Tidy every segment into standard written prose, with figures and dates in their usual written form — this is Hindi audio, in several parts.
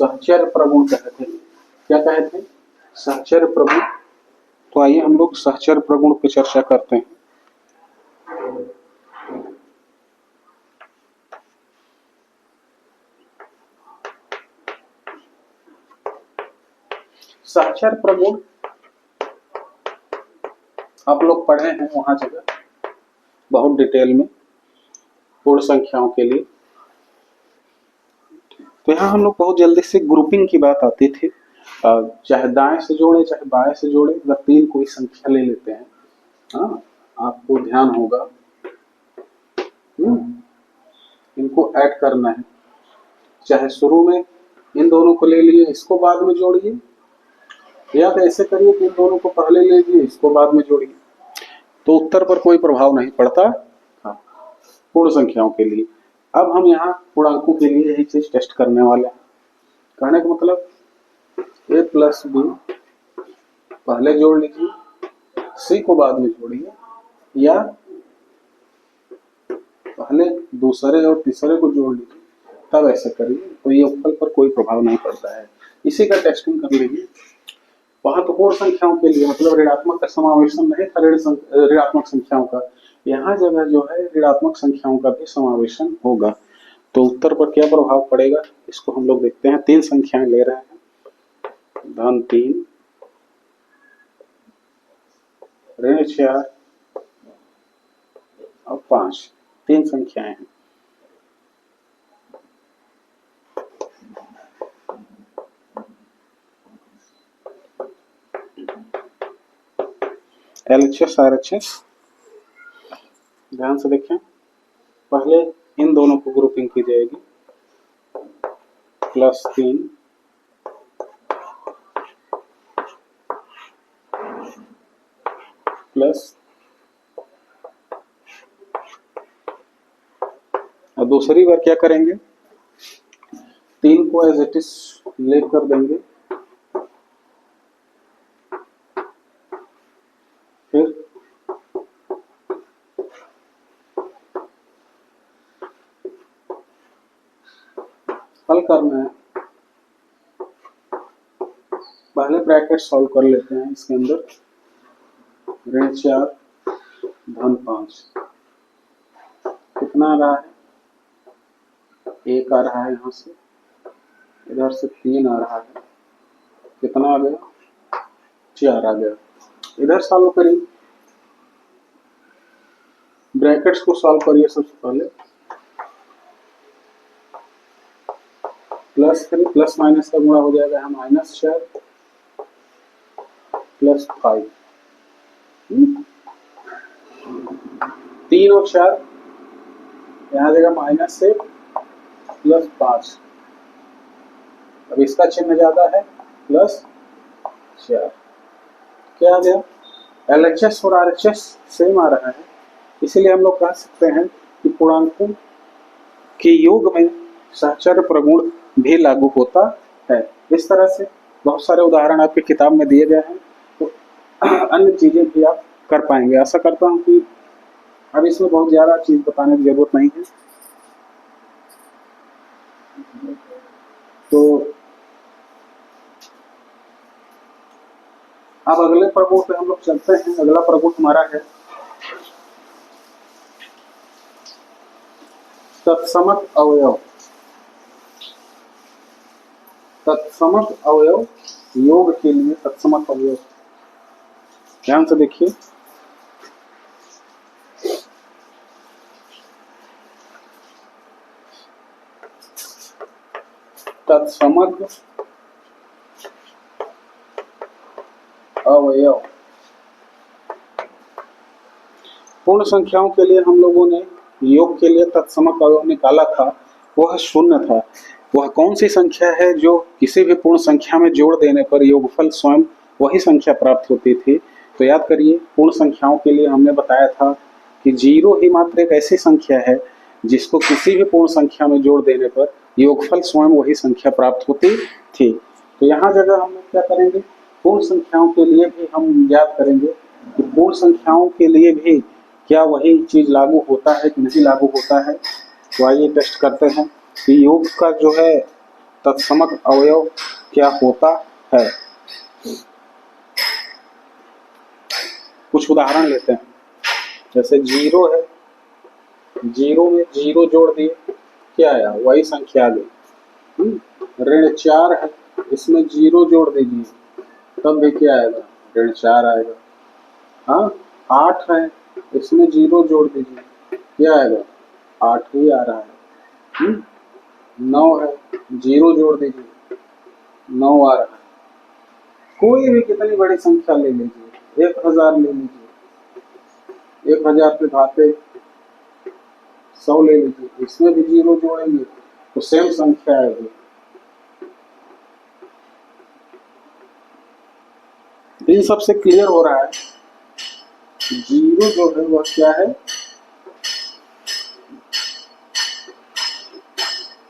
सहचर्य प्रगुण कहे थे। क्या कहे थे? सहचर्य प्रगुण। तो आइए हम लोग सहचर्य प्रगुण पे चर्चा करते हैं। सहचर्य प्रगुण आप लोग पढ़े हैं वहां जगह बहुत डिटेल में पूर्ण संख्याओं के लिए। तो यहाँ हम लोग बहुत जल्दी से ग्रुपिंग की बात आती थी, चाहे दाएं से जोड़े चाहे बाएं से जोड़े, अगर तीन कोई संख्या ले लेते हैं, हाँ आपको ध्यान होगा इनको ऐड करना है। चाहे शुरू में इन दोनों को ले लिए, इसको बाद में जोड़िए, या तो ऐसे करिए कि इन दोनों को पहले ले लिए, इसको बाद में जोड़िए, तो उत्तर पर कोई प्रभाव नहीं पड़ता पूर्ण संख्याओं के लिए। अब हम यहाँ पूर्णांकों के लिए यही चीज टेस्ट करने वाले हैं। कहने का मतलब a प्लस बी पहले जोड़ लीजिए, c को बाद में जोड़िए, या पहले दूसरे और तीसरे को जोड़ लीजिए, तब ऐसे करिए, तो ये योगफल पर कोई प्रभाव नहीं पड़ता है। इसी का टेस्टिंग कर लीजिए। वहां तो पूर्ण संख्याओं के लिए मतलब ऋणात्मक का समावेशन नहीं था, ऋणात्मक संख्याओं का, यहाँ जगह जो है ऋणात्मक संख्याओं का भी समावेशन होगा। तो उत्तर पर क्या प्रभाव पड़ेगा इसको हम लोग देखते हैं। तीन संख्याएं ले रहे हैं, धन 3, ऋण 4 और 5, तीन संख्याएं हैं। LHS RHS ध्यान से देखें। पहले इन दोनों को ग्रुपिंग की जाएगी, +3 प्लस, और दूसरी बार क्या करेंगे, 3 को एज इट इज लेट कर देंगे, फिर हल करना है। पहले ब्रैकेट सॉल्व कर लेते हैं। इसके अंदर ऋण 4 धन 5 कितना आ रहा है, 1 आ रहा है, यहाँ से इधर से 3 आ रहा है, कितना आ गया, 4 आ गया। इधर सॉल्व करिए, ब्रैकेट्स को सॉल्व करिए। सबसे पहले +3 प्लस माइनस का गुणा हो जाएगा, यहाँ -4 +5, 3 और 4 यहाँ जगह -1 +5, अब इसका चिन्ह ज्यादा है, +4 क्या आ गया। LHS और RHS सेम आ रहा है, इसीलिए हम लोग कह सकते हैं कि पूर्णांकों के योग में सहचर्य प्रगुण भी लागू होता है। इस तरह से बहुत सारे उदाहरण आपकी किताब में दिए गए हैं, तो अन्य चीजें भी आप कर पाएंगे। आशा करता हूं कि अब इसमें बहुत ज्यादा चीज बताने की जरूरत नहीं है। तो अब अगले प्रगुण पे हम लोग चलते हैं। अगला प्रगुण हमारा है तत्समक अवयव। तत्समक अवयव योग के लिए तत्समक अवयव, ध्यान से देखिए। तत्समक अवयव पूर्ण संख्याओं के लिए हम लोगों ने योग के लिए तत्समक अवयव निकाला था, वह 0 था। वह कौन सी संख्या है जो किसी भी पूर्ण संख्या में जोड़ देने पर योगफल स्वयं वही संख्या प्राप्त होती थी। तो याद करिए, पूर्ण संख्याओं के लिए हमने बताया था कि 0 ही मात्र एक ऐसी संख्या है जिसको किसी भी पूर्ण संख्या में जोड़ देने पर योगफल स्वयं वही संख्या प्राप्त होती थी। तो यहाँ जगह हम लोग क्या करेंगे, पूर्ण संख्याओं के लिए भी हम याद करेंगे कि पूर्ण संख्याओं के लिए भी क्या वही चीज लागू होता है कि नहीं लागू होता है। तो आइए टेस्ट करते हैं कि योग का जो है तत्समक अवयव क्या होता है? कुछ उदाहरण लेते हैं। जैसे जीरो है, जीरो में जीरो जोड़ दिए, क्या आया? वही संख्या आ गई। ऋण 4 है, इसमें जीरो जोड़ दीजिए, तब भी क्या आएगा? ऋण 4 आएगा। हाँ, 8 है, इसमें जीरो जोड़ दीजिए, क्या आएगा? 8 ही आ रहा है। 9 है, जीरो जोड़ दीजिए, 9 आ रहा है। कोई भी कितनी बड़ी संख्या ले लीजिए, 1000 ले लीजिए, 1000 के घाते 100 ले लीजिए, इसमें भी जीरो जोड़ेंगे तो सेम संख्या आएगी। इन सबसे क्लियर हो रहा है जीरो जो है वह क्या है?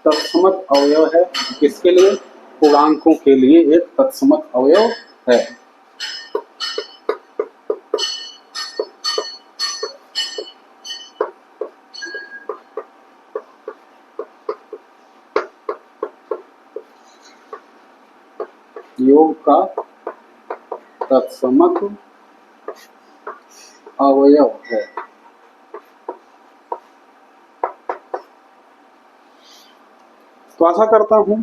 तत्समक अवयव है। किसके लिए? पूर्णांकों के लिए एक तत्समक अवयव है। योग का तत्समक अवयव है। तो आशा करता हूं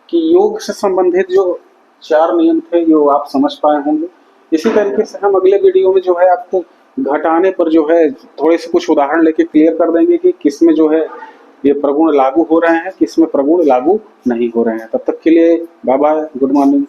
कि योग से संबंधित जो 4 नियम थे जो आप समझ पाए होंगे। इसी तरीके से हम अगले वीडियो में जो है आपको घटाने पर जो है थोड़े से कुछ उदाहरण लेके क्लियर कर देंगे कि किसमें जो है ये प्रगुण लागू हो रहे हैं, किसमें प्रगुण लागू नहीं हो रहे हैं। तब तक के लिए बाय बाय, गुड मॉर्निंग।